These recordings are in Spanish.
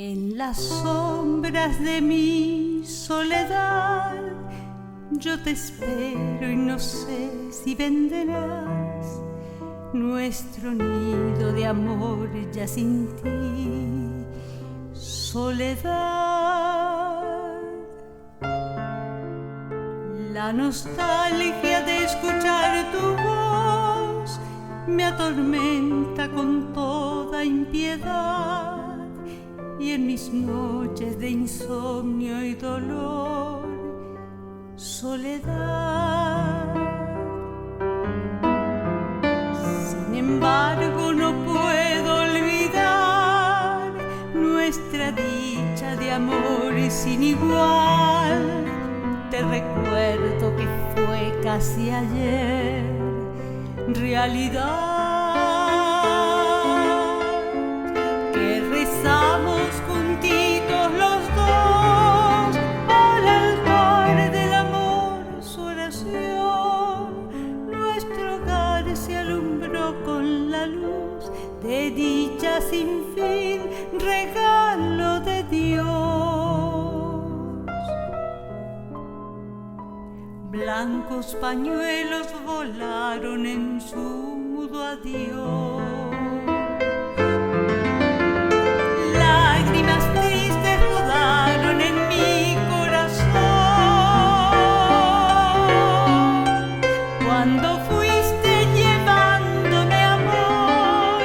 En las sombras de mi soledad yo te espero y no sé si vendrás. Nuestro nido de amor ya sin ti, soledad. La nostalgia de escuchar tu voz me atormenta con toda impiedad. Y en mis noches de insomnio y dolor, soledad. Sin embargo, no puedo olvidar nuestra dicha de amor sin igual. Te recuerdo que fue casi ayer realidad. De dicha sin fin, regalo de Dios. Blancos pañuelos volaron en su mudo adiós. Lágrimas tristes rodaron en mi corazón. Cuando fuiste llevándome amor,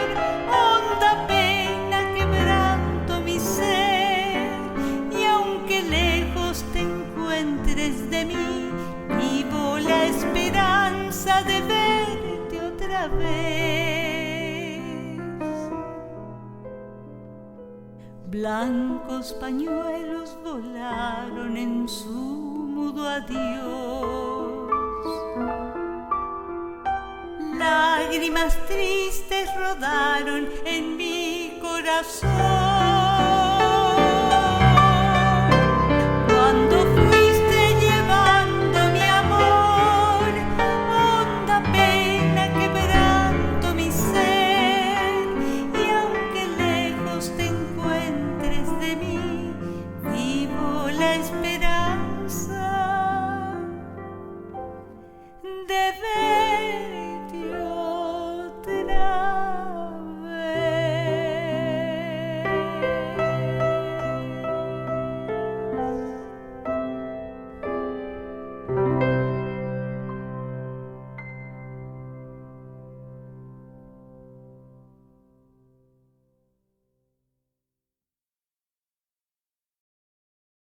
honda pena quebranto mi ser. Y aunque lejos te encuentres de mí, vivo la esperanza de verte otra vez. Blancos pañuelos volaron en su mudo adiós. Lágrimas tristes rodaron en mi corazón.